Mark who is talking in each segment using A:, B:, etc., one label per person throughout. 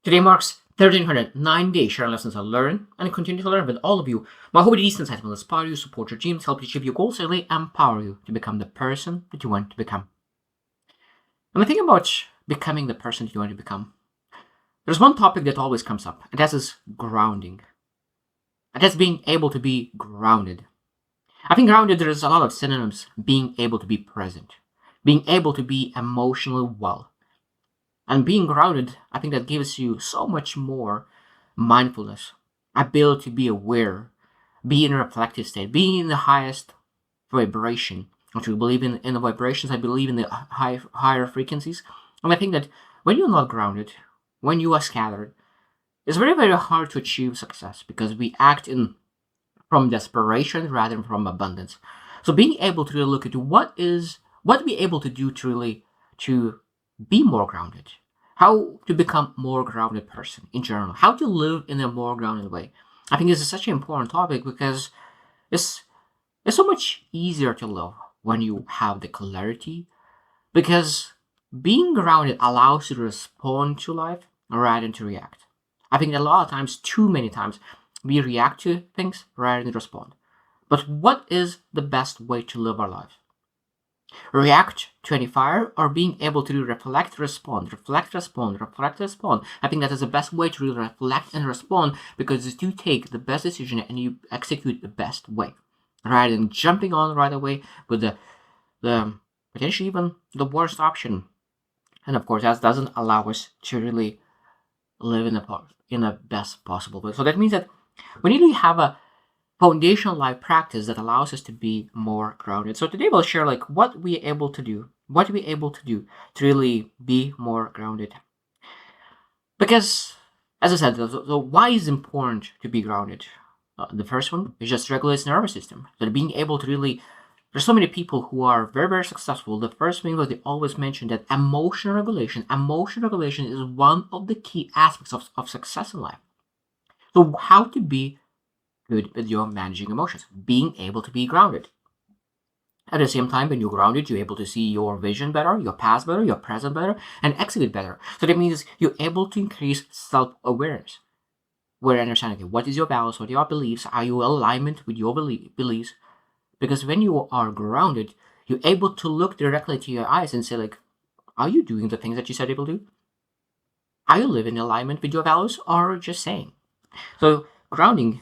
A: Today marks 1309 days sharing lessons I learn and continue to learn with all of you. My hope is insights will inspire you, support your dreams, help you achieve your goals, and really empower you to become the person that you want to become. When I think about becoming the person that you want to become, there's one topic that always comes up, and that is grounding. And that's being able to be grounded. I think grounded, there's a lot of synonyms. Being able to be present, being able to be emotionally well. And being grounded, I think that gives you so much more mindfulness, ability to be aware, be in a reflective state, be in the highest vibration. I truly believe in the vibrations. I believe in the higher frequencies. And I think that when you're not grounded, when you are scattered, it's very, very hard to achieve success because we act from desperation rather than from abundance. So being able to really look at what we able to do to be more grounded, how to become more grounded person in general, how to live in a more grounded way. I think this is such an important topic because it's so much easier to live when you have the clarity, because being grounded allows you to respond to life rather than to react. I think a lot of times, too many times, we react to things rather than respond. But what is the best way to live our life? React to any fire, or being able to reflect, respond, reflect, respond, reflect, respond. I think that is the best way to really reflect and respond, because you take the best decision and you execute the best way, rather than jumping on right away with the potentially even the worst option. And of course, that doesn't allow us to really live in the best possible way. So that means that we need to have a foundational life practice that allows us to be more grounded. So today we'll share what we're able to do to really be more grounded. Because, as I said, the why is important to be grounded. The first one is just regulates nervous system. So being able to really, there's so many people who are very, very successful. The first thing was they always mention that emotional regulation is one of the key aspects of success in life. So how to be good with your managing emotions, being able to be grounded. At the same time, when you're grounded, you're able to see your vision better, your past better, your present better, and execute better. So that means you're able to increase self-awareness. Where understanding, okay, what is your values, what are your beliefs, are you in alignment with your beliefs? Because when you are grounded, you're able to look directly to your eyes and say, are you doing the things that you said you will do? Are you living in alignment with your values, or just saying? So grounding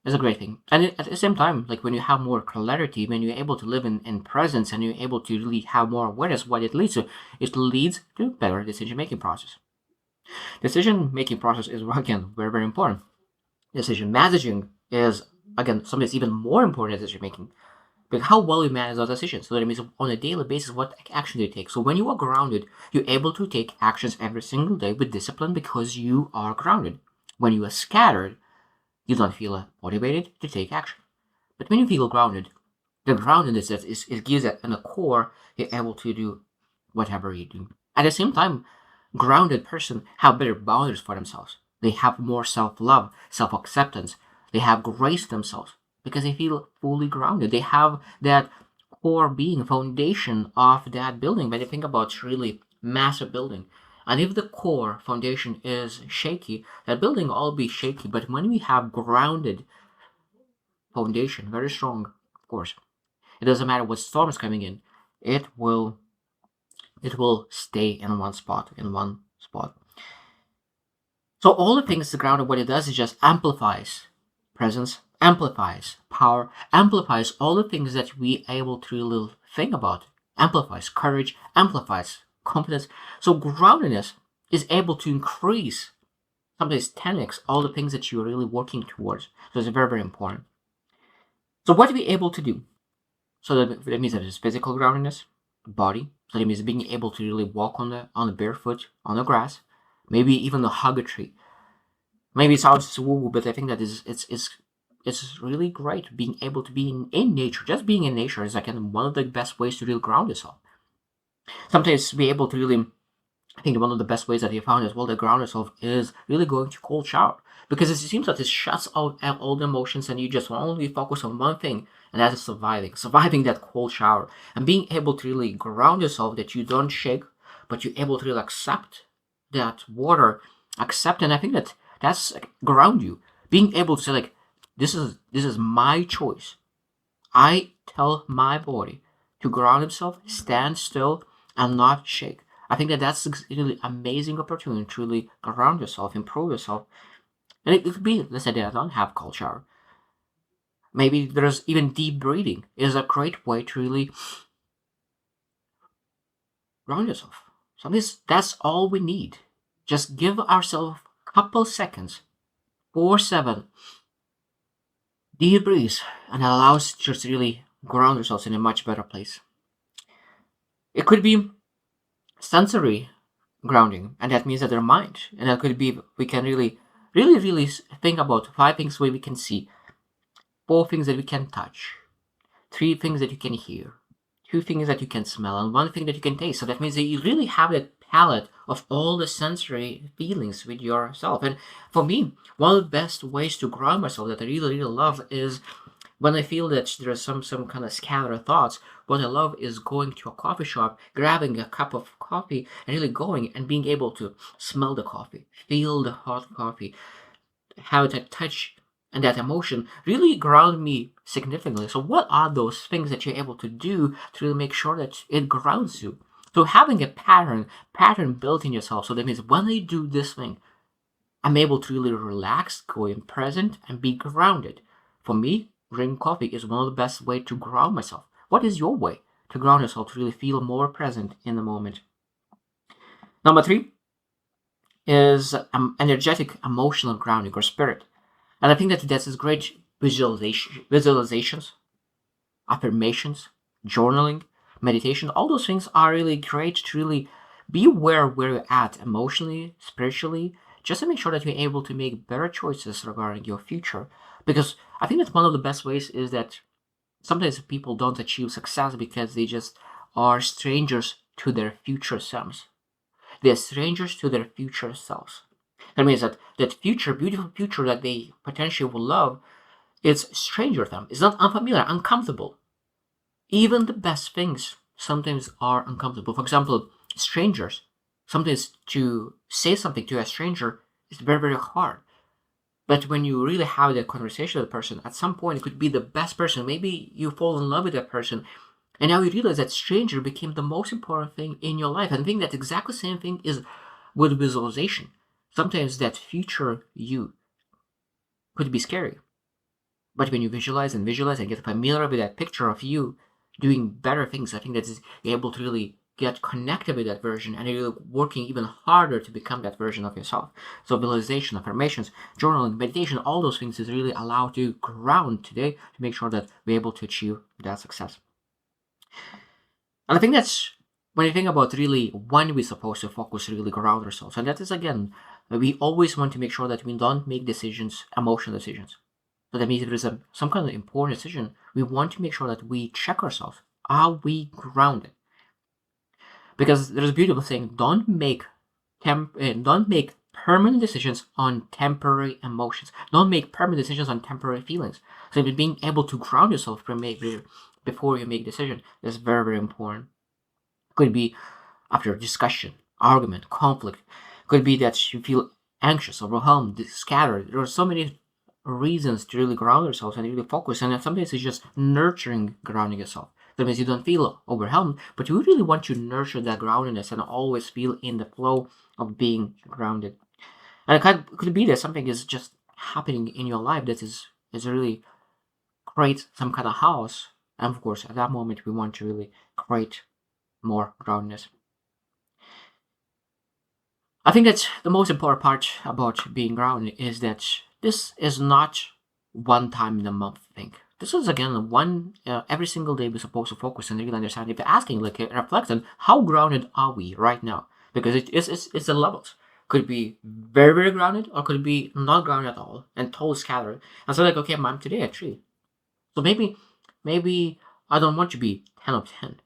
A: is a great thing. And at the same time, when you have more clarity, when you're able to live in presence and you're able to really have more awareness, what it leads to better decision-making process. Decision-making process is, again, very, very important. Decision messaging is, again, something that's even more important than decision-making. But how well you manage those decisions. So that means on a daily basis, what action do you take? So when you are grounded, you're able to take actions every single day with discipline because you are grounded. When you are scattered, you don't feel motivated to take action. But when you feel grounded, the groundedness it gives that in the core, you're able to do whatever you do. At the same time, grounded person have better boundaries for themselves. They have more self-love, self-acceptance. They have grace themselves because they feel fully grounded. They have that core being, foundation of that building. When you think about really massive building, and if the core foundation is shaky, that building will all be shaky. But when we have grounded foundation, very strong, of course, it doesn't matter what storm is coming in, it will stay in one spot. So all the things the grounded, what it does is just amplifies presence, amplifies power, amplifies all the things that we able to really think about, amplifies courage, amplifies confidence. So groundedness is able to increase sometimes 10x all the things that you're really working towards. So it's very, very important. So what are we able to do? So that means that it's physical groundedness, body. So that means being able to really walk on the barefoot on the grass, maybe even hug a tree. Maybe it sounds woo, but I think that it's really great being able to be in nature. Just being in nature is one of the best ways to really ground yourself. Sometimes be able to really, I think one of the best ways that he found as well to ground yourself is really going to cold shower, because it seems that it shuts out all the emotions and you just only focus on one thing, and that is surviving that cold shower, and being able to really ground yourself, that you don't shake, but you're able to really accept that water accept, and I think that's like, ground you. Being able to say like, this is my choice. I tell my body to ground itself, stand still, and not shake. I think that's a really amazing opportunity to really ground yourself, improve yourself. And it could be, let's say that I don't have cold shower. Maybe there's even deep breathing is a great way to really ground yourself. So that's all we need. Just give ourselves a couple seconds, 4-7, deep breaths, and allow us to just really ground ourselves in a much better place. It could be sensory grounding, and that means that their mind, and that could be we can really think about 5 things we can see, 4 things that we can touch, 3 things that you can hear, 2 things that you can smell, and 1 thing that you can taste. So that means that you really have that palette of all the sensory feelings with yourself. And for me, one of the best ways to ground myself that I really love is when I feel that there's some kind of scattered thoughts. What I love is going to a coffee shop, grabbing a cup of coffee, and really going and being able to smell the coffee, feel the hot coffee, have that touch and that emotion really ground me significantly. So what are those things that you're able to do to really make sure that it grounds you? So having a pattern built in yourself. So that means when I do this thing, I'm able to really relax, go in present, and be grounded. For me, drinking coffee is one of the best way to ground myself. What is your way to ground yourself to really feel more present in the moment? Number 3 is energetic emotional grounding or spirit. And I think that that's great visualizations, affirmations, journaling, meditation. All those things are really great to really be aware of where you're at emotionally, spiritually, just to make sure that you're able to make better choices regarding your future. Because I think that one of the best ways is that sometimes people don't achieve success because they just are strangers to their future selves. They're strangers to their future selves. That means that future, beautiful future that they potentially will love, it's stranger to them. It's not unfamiliar, uncomfortable. Even the best things sometimes are uncomfortable. For example, strangers. Sometimes to say something to a stranger is very hard. But when you really have that conversation with a person, at some point it could be the best person. Maybe you fall in love with that person, and now you realize that stranger became the most important thing in your life. And I think that exactly the same thing is with visualization. Sometimes that future you could be scary. But when you visualize and get familiar with that picture of you doing better things, I think that is able to really get connected with that version and you're working even harder to become that version of yourself. So visualization, affirmations, journaling, meditation, all those things is really allowed to ground today to make sure that we're able to achieve that success. And I think that's when you think about really when we're supposed to focus, really ground ourselves. And that is again, we always want to make sure that we don't make decisions, emotional decisions. So that means if there's some kind of important decision, we want to make sure that we check ourselves. Are we grounded? Because there's a beautiful saying: don't make permanent decisions on temporary emotions. Don't make permanent decisions on temporary feelings. So being able to ground yourself before you make a decision is very important. Could be after discussion, argument, conflict. Could be that you feel anxious, overwhelmed, scattered. There are so many reasons to really ground yourself and really focus. And sometimes it's just nurturing grounding yourself. That means you don't feel overwhelmed, but you really want to nurture that groundedness and always feel in the flow of being grounded. And it could be that something is just happening in your life that is really create some kind of house. And of course, at that moment, we want to really create more groundedness. I think that the most important part about being grounded is that this is not one time in a month thing. This is again one every single day we're supposed to focus and really understand. If you're asking, like, reflect on how grounded are we right now, because it's the levels. Could be very grounded, or could be not grounded at all and totally scattered. And so like, okay, I'm today at 3. So maybe I don't want to be 10 of 10.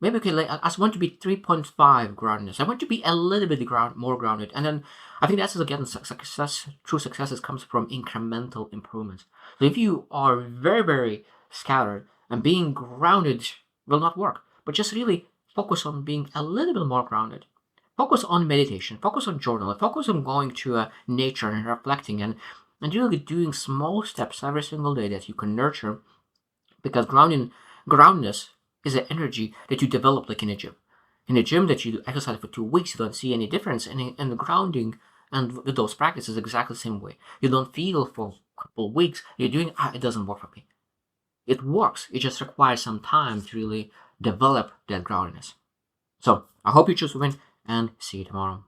A: Maybe okay, like I just want to be 3.5 groundedness. I want to be a little bit more grounded, and then I think that's again success. True successes comes from incremental improvements. So if you are very scattered and being grounded will not work, but just really focus on being a little bit more grounded. Focus on meditation, focus on journaling, focus on going to nature and reflecting and really doing small steps every single day that you can nurture, because groundness is an energy that you develop like in a gym. In a gym that you exercise for 2 weeks, you don't see any difference. And the grounding and with those practices exactly the same way. You don't feel for a couple of weeks, you're doing, it doesn't work for me. It works. It just requires some time to really develop that groundedness. So I hope you choose to win and see you tomorrow.